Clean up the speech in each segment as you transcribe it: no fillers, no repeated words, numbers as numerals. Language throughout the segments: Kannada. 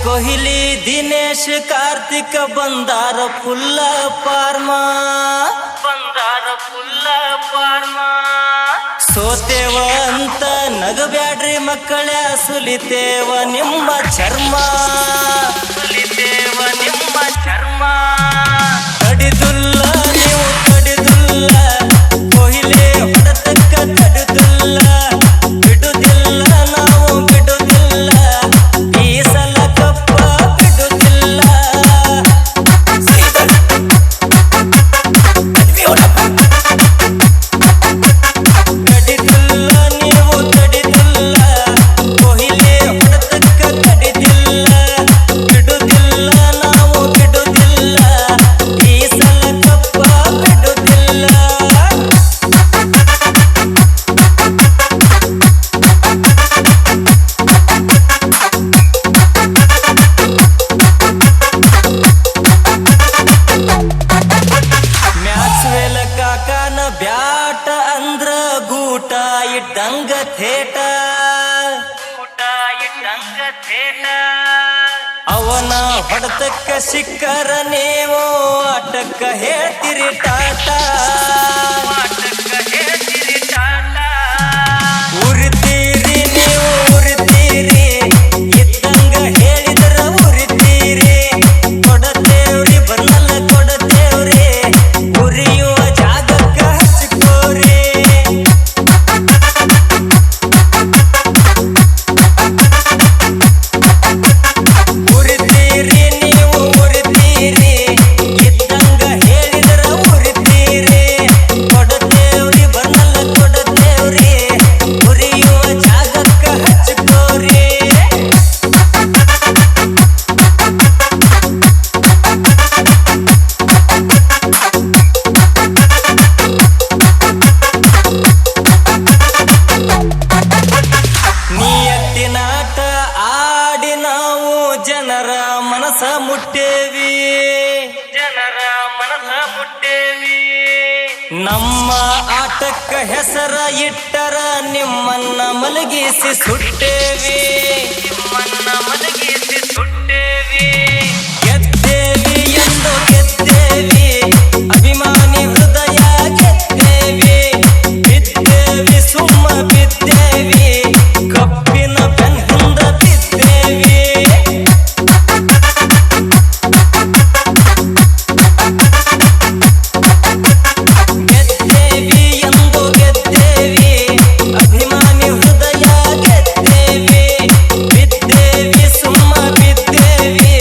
ಕೊಹ್ಲಿ ದಿನೇಶ್ ಕಾರ್ತಿಕ್ ಬಂದಾರ ಫುಲ್ಲ ಪಾರ್ಮಾ ಸೋತೇವ ಅಂತ ನಗಬ್ಯಾಡ್ರಿ ಮಕ್ಕಳ ಸುಲಿತೇವ ನಿಮ್ಮ ಚರ್ಮ ತಡಿದುಲ್ಲ ನೀವು ತಡಿದುಲ್ಲ ಕೊಹ್ಲಿ ಹೊಡೆತಕ್ಕ ತಡಿದುಲ್ಲ ಬಿಡುದಿಲ್ಲ ನಾವು ಬಿಡುದಿಲ್ಲ ಈ ಸಲ ಕಪ್ಪ ಬಿಡುದಿಲ್ಲ ತಡಿದುಲ್ಲ ನೀವು ತಡಿದುಲ್ಲ ಕೊಹ್ಲಿ ಹೊಡೆತಕ್ಕ ತಡಿದಿಲ್ಲ ಬಿಡುದಿಲ್ಲ ನಾವು ಬಿಡುದಿಲ್ಲ ಈ ಸಲ ಕಪ್ಪ ಬಿಡುದಿಲ್ಲ ಮ್ಯಾಕ್ಸ್ವೆಲ್ ಕಾಕನ ಬ್ಯಾಟ ಅಂದ್ರ ಗೂಟ ಇಟ್ಟಂಗ ಥೇಟ ಅವನ ಹೊಡೆತಕ್ಕ ಸಿಕ್ಕರ ನೀವು ಆಟಕ್ಕ ಹೇಳ್ತಿರಿ ಟಾಟಾ ಉರಿತೀರಿ ನೀವು ಉರಿತೀರಿ ಇದ್ದಂಗ ಹೇಳಿದ್ರ ಉರಿತೀರಿ ಕೊಡತೇವ್ರಿ ಬನ್ನಲ್ಲ ಕೊಡತೇವ್ರಿ ಉರಿಯುವ ಜಾಗಕ್ಕ ಹಚ್ಕೋರಿ ಉರಿತೀರಿ ನೀವು ಉರಿತೀರಿ ಇದ್ದಂಗ ಹೇಳಿದ್ರ ಉರಿತೀರಿ ಕೊಡತೇವ್ರಿ ಬನ್ನಲ್ಲ ಕೊಡತೇವ್ರಿ ಉರಿಯುವ ಜಾಗಕ್ಕ ಹಚ್ಕೋರಿ ನಿಯತ್ತಿನಾಟ ಆಡಿ ನಾವು ಜನರ ಮನಸ ಮುಟ್ಟೇವಿ ನಮ್ಮ ಆಟಕ್ಕ ಹೆಸರ ಇಟ್ಟರ ನಿಮ್ಮನ್ನ ಮಲಗಿಸಿ ಸುಟ್ಟೇವಿ ಗೆದ್ದೇವಿ ಎಂದು ಗೆದ್ದೇವಿ ಅಭಿಮಾನಿ ಹೃದಯ ಗೆದ್ದೇವಿ ಬಿದ್ದೇವಿ ಸುಮ್ಮ ಬಿದ್ದೇವಿ ಕಪ್ಪಿನ ಬೆನ್ನಿಂದ ಬಿದ್ದೇವಿ ಗೆದ್ದೇವಿ ಎಂದು ಗೆದ್ದೇವಿ ಅಭಿಮಾನಿ ಹೃದಯ ಗೆದ್ದೇವಿ ಬಿದ್ದೇವಿ ಸುಮ್ಮ ಬಿದ್ದೇವಿ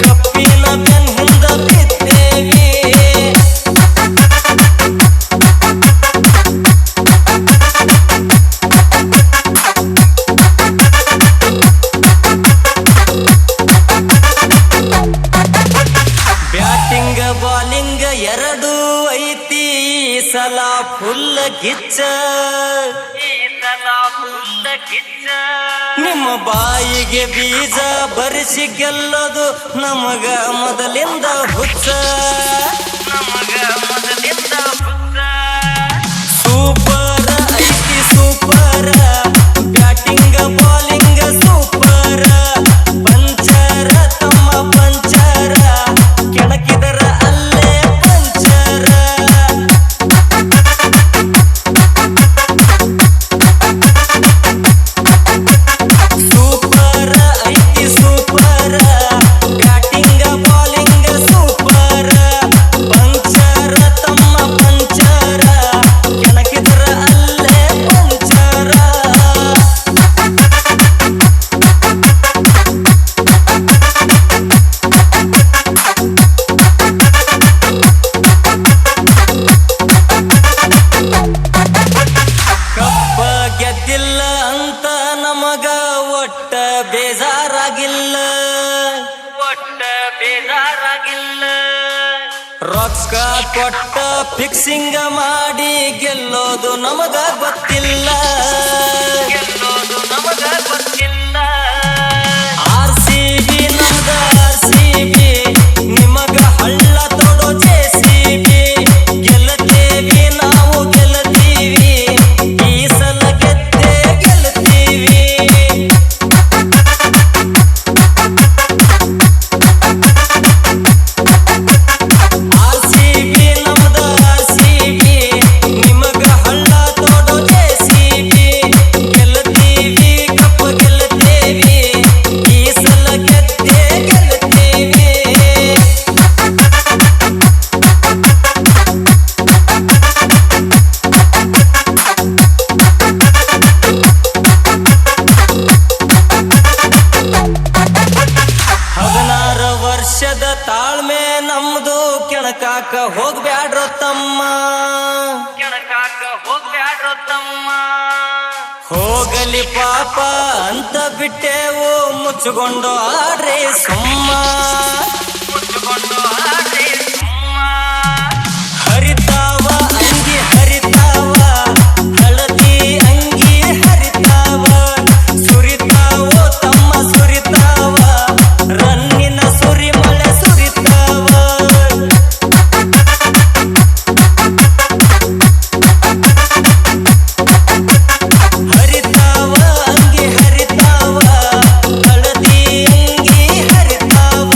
ಕಪ್ಪಿನ ಬೆನ್ನಿಂದ ಬಿದ್ದೇವಿ ಬ್ಯಾಟಿಂಗ್ ಬಾಲಿಂಗ್ ಎರಡೂ ಐತಿ ಈ ಸಲ ಫುಲ್ ಗಿಚ್ಚ ನಿಮ್ಮ ಬಾಯಿಗೆ ಬೀಜ ಬರಿಸಿ ಗೆಲ್ಲೋದು ನಮಗ ಮೊದಲಿಂದ ಹುಚ್ಚ ಸೂಪರ್ ಐತಿ ಸೂಪರ್ ಬ್ಯಾಟಿಂಗ್ ಬಾಲಿಂಗ್ ಸೂಪರ್ ಪಂಚರ ತಮ್ಮ ಪಂಚರ ಕೆಣಕಿದರ ಅಲ್ಲೇ ಪಂಚರ ಸೂಪರ್ ಐತಿ ಸೂಪರ್ ಬ್ಯಾಟಿಂಗ್ ಬಾಲಿಂಗ್ ಸೂಪರ್ ಪಂಚರ ತಮ್ಮ ಪಂಚರ ಕೆಣಕಿದರ ಅಲ್ಲೇ ಪಂಚರ ಕಪ್ಪ ಗೆದ್ದಿಲ್ಲ ಅಂತ ನಮಗ ಒಟ್ಟ ಬೇಜಾರಾಗಿಲ್ಲ ರೊಕ್ಕ ಕೊಟ್ಟ ಫಿಕ್ಸಿಂಗ್ ಮಾಡಿ ಗೆಲ್ಲೋದು ನಮಗ ಗೊತ್ತಿಲ್ಲ RCB ನಮ್ದ RCB ನಿಮಗ ಹಳ್ಳ ತೊಡೋ JCB ಗೆಲ್ಲತೇವಿ ನಾವು ಗೆಲ್ಲತೀವಿ ಈ ಸಲ ಗೆದ್ದೇ ಗೆಲ್ಲತೀವಿ ಕೆಣಕಾಕ ಹೋಗ್ಬ್ಯಾಡ್ರೋ ತಮ್ಮ ಹೋಗಲಿ ಪಾಪ ಅಂತ ಬಿಟ್ಟೆವು ಮುಚ್ಚುಕೊಂಡು ಆಡ್ರಿ ಸುಮ್ಮ ಹರಿತಾವ ಅಂಗಿ ಹರಿತಾವ ಹಳದಿ ಅಂಗಿ ಹರಿತಾವ ಸುರಿತಾವೋ ತಮ್ಮ ಸುರಿತಾವ ರನ್ನಿನ ಸುರಿ ಮಳೆ ಸುರಿತಾವ ಹರಿತಾವ ಅಂಗಿ ಹರಿತಾವ ಹಳದಿ ಅಂಗಿ ಹರಿತಾವ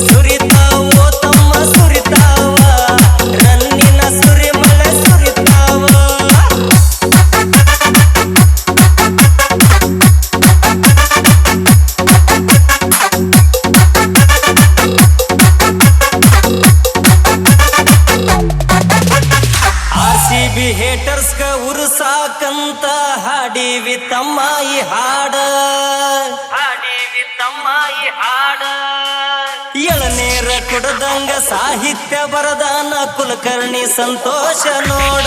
ಸುರಿತಾವೋ ತಮ್ಮ ಸುರಿತಾವ ರನ್ನಿನ ಸುರಿ ಮಳೆ ಸುರಿತಾವ RCB ಹೇಟರ್ಸ್ ಗ ಉರುಸಾಕಂತ ಹಾಡಿವಿ ತಮ್ಮ ಈ ಹಾಡ ಎಳನೇರ ಕುಡದಂಗ ಸಾಹಿತ್ಯ ಬರದಾನ ಕುಲಕರ್ಣಿ ಸಂತೋಷ ನೋಡ